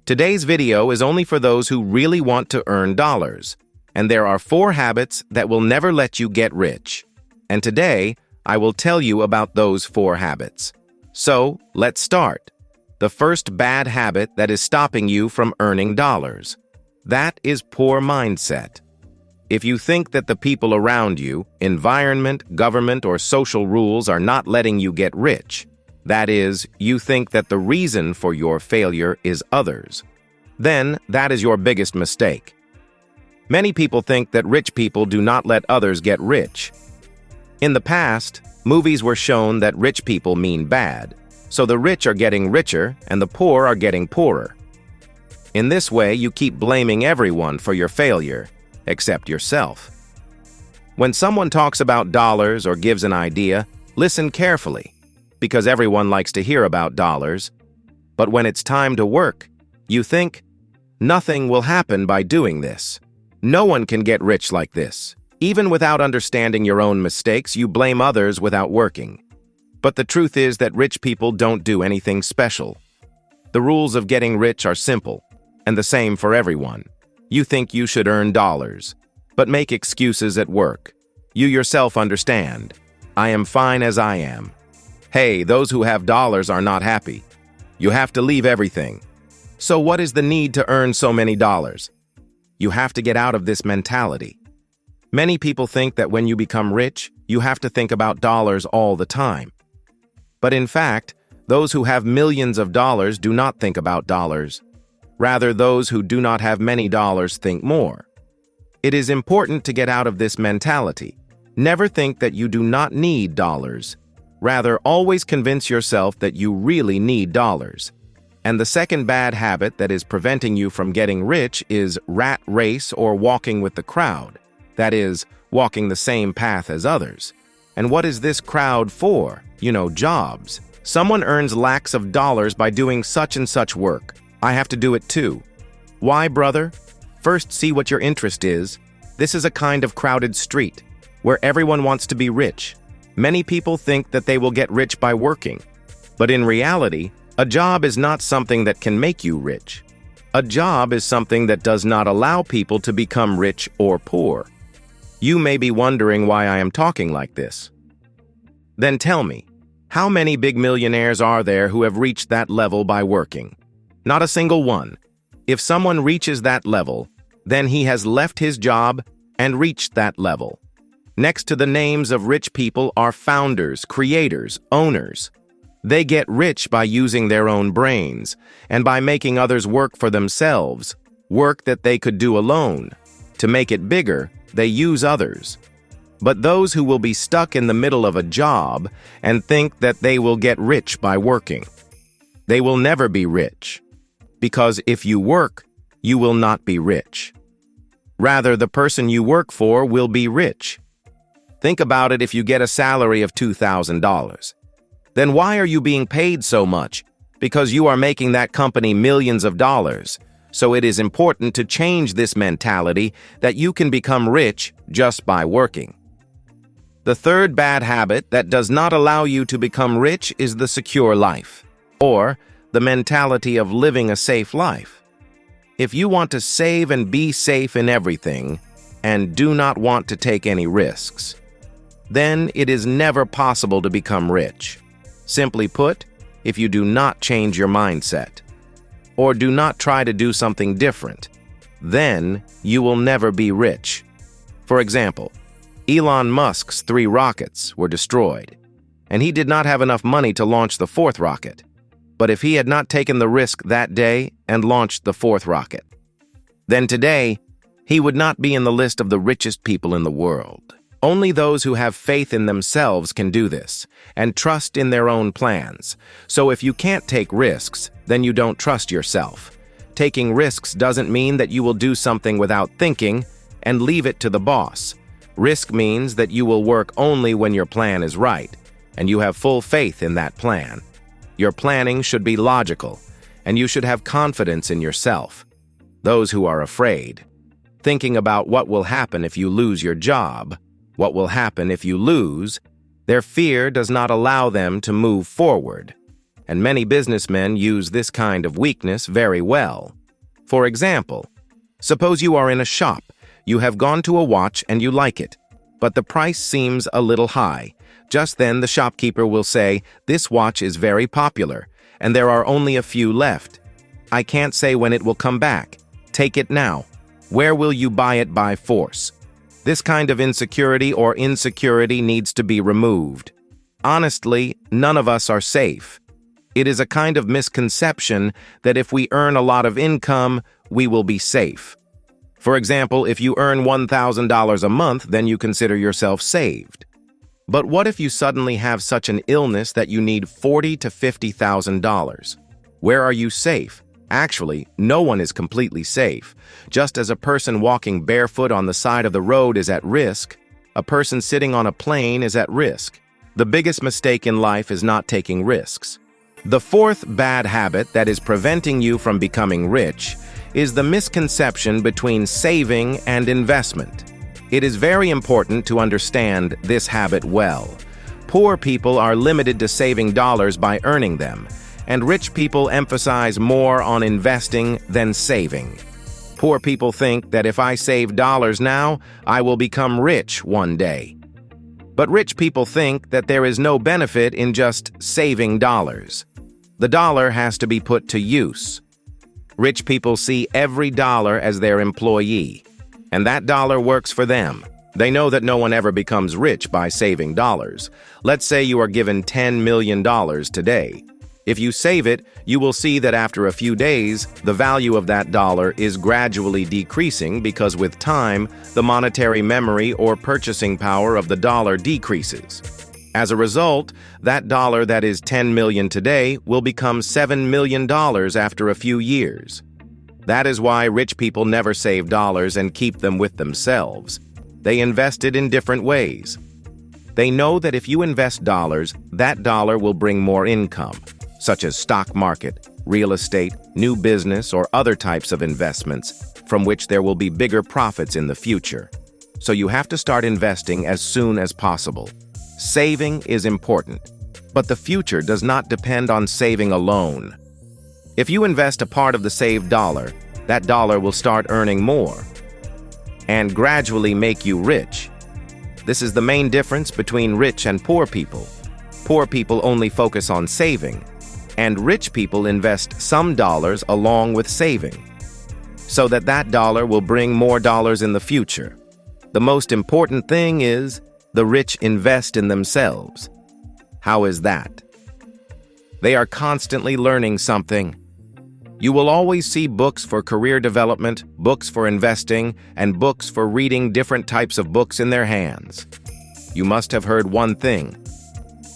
Today's video is only for those who really want to earn dollars, and there are 4 habits that will never let you get rich. And today, I will tell you about those 4 habits. So, let's start. The first bad habit that is stopping you from earning dollars. That is poor mindset. If you think that the people around you, environment, government, or social rules are not letting you get rich, that is, you think that the reason for your failure is others, then that is your biggest mistake. Many people think that rich people do not let others get rich. In the past, movies were shown that rich people mean bad, so the rich are getting richer and the poor are getting poorer. In this way, you keep blaming everyone for your failure, except yourself. When someone talks about dollars or gives an idea, listen carefully, because everyone likes to hear about dollars. But when it's time to work, you think, nothing will happen by doing this. No one can get rich like this. Even without understanding your own mistakes, you blame others without working. But the truth is that rich people don't do anything special. The rules of getting rich are simple, and the same for everyone. You think you should earn dollars, but make excuses at work. You yourself understand. I am fine as I am. Hey, those who have dollars are not happy. You have to leave everything. So what is the need to earn so many dollars? You have to get out of this mentality. Many people think that when you become rich, you have to think about dollars all the time. But in fact, those who have millions of dollars do not think about dollars. Rather, those who do not have many dollars think more. It is important to get out of this mentality. Never think that you do not need dollars. Rather, always convince yourself that you really need dollars. And the second bad habit that is preventing you from getting rich is rat race or walking with the crowd. That is, walking the same path as others. And what is this crowd for? Jobs. Someone earns lakhs of dollars by doing such and such work. I have to do it too. Why, brother? First, see what your interest is. This is a kind of crowded street, where everyone wants to be rich. Many people think that they will get rich by working. But in reality, a job is not something that can make you rich. A job is something that does not allow people to become rich or poor. You may be wondering why I am talking like this. Then tell me, how many big millionaires are there who have reached that level by working? Not a single one. If someone reaches that level, then he has left his job and reached that level. Next to the names of rich people are founders, creators, owners. They get rich by using their own brains and by making others work for themselves, work that they could do alone. To make it bigger, they use others. But those who will be stuck in the middle of a job and think that they will get rich by working, they will never be rich. Because if you work, you will not be rich. Rather, the person you work for will be rich. Think about it. If you get a salary of $2,000, then why are you being paid so much? Because you are making that company millions of dollars. So it is important to change this mentality that you can become rich just by working. The third bad habit that does not allow you to become rich is the secure life, or the mentality of living a safe life. If you want to save and be safe in everything, and do not want to take any risks, then it is never possible to become rich. Simply put, if you do not change your mindset, or do not try to do something different, then you will never be rich. For example, Elon Musk's 3 rockets were destroyed, and he did not have enough money to launch the 4th rocket. But if he had not taken the risk that day and launched the 4th rocket, then today, he would not be in the list of the richest people in the world. Only those who have faith in themselves can do this, and trust in their own plans. So if you can't take risks, then you don't trust yourself. Taking risks doesn't mean that you will do something without thinking and leave it to the boss. Risk means that you will work only when your plan is right, and you have full faith in that plan. Your planning should be logical, and you should have confidence in yourself. Those who are afraid, thinking about what will happen if you lose your job, what will happen if you lose, their fear does not allow them to move forward. and many businessmen use this kind of weakness very well. For example, suppose you are in a shop. You have gone to a watch and you like it, but the price seems a little high. Just then the shopkeeper will say, "This watch is very popular, and there are only a few left. I can't say when it will come back. Take it now. Where will you buy it by force?" This kind of insecurity needs to be removed. Honestly, none of us are safe. It is a kind of misconception that if we earn a lot of income, we will be safe. For example, if you earn $1,000 a month, then you consider yourself saved. But what if you suddenly have such an illness that you need $40,000 to $50,000? Where are you safe? Actually, no one is completely safe. Just as a person walking barefoot on the side of the road is at risk, a person sitting on a plane is at risk. The biggest mistake in life is not taking risks. The fourth bad habit that is preventing you from becoming rich is the misconception between saving and investment. It is very important to understand this habit well. Poor people are limited to saving dollars by earning them, and rich people emphasize more on investing than saving. Poor people think that if I save dollars now, I will become rich one day. But rich people think that there is no benefit in just saving dollars. The dollar has to be put to use. Rich people see every dollar as their employee, and that dollar works for them. They know that no one ever becomes rich by saving dollars. Let's say you are given $10 million today. If you save it, you will see that after a few days, the value of that dollar is gradually decreasing because with time, the monetary memory or purchasing power of the dollar decreases. As a result, that dollar that is $10 million today will become $7 million after a few years. That is why rich people never save dollars and keep them with themselves. They invest it in different ways. They know that if you invest dollars, that dollar will bring more income, such as stock market, real estate, new business, or other types of investments, from which there will be bigger profits in the future. So you have to start investing as soon as possible. Saving is important, but the future does not depend on saving alone. If you invest a part of the saved dollar, that dollar will start earning more and gradually make you rich. This is the main difference between rich and poor people. Poor people only focus on saving, and rich people invest some dollars along with saving, so that that dollar will bring more dollars in the future. The most important thing is the rich invest in themselves. How is that? They are constantly learning something. You will always see books for career development, books for investing, and books for reading different types of books in their hands. You must have heard one thing.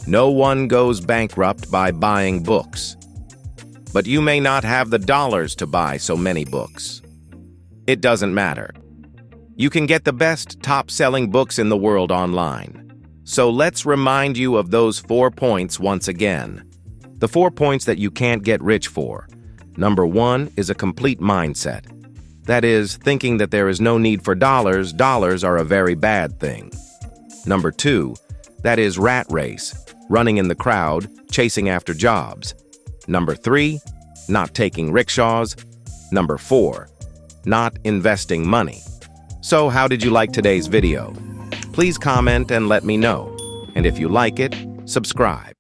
No one goes bankrupt by buying books. But you may not have the dollars to buy so many books. It doesn't matter. You can get the best top-selling books in the world online. So let's remind you of those 4 points once again. The 4 points that you can't get rich for. Number 1 is a complete mindset. That is, thinking that there is no need for dollars. Dollars are a very bad thing. Number 2, that is rat race, running in the crowd, chasing after jobs. Number 3, not taking rickshaws. Number 4, not investing money. So how did you like today's video? Please comment and let me know. And if you like it, subscribe.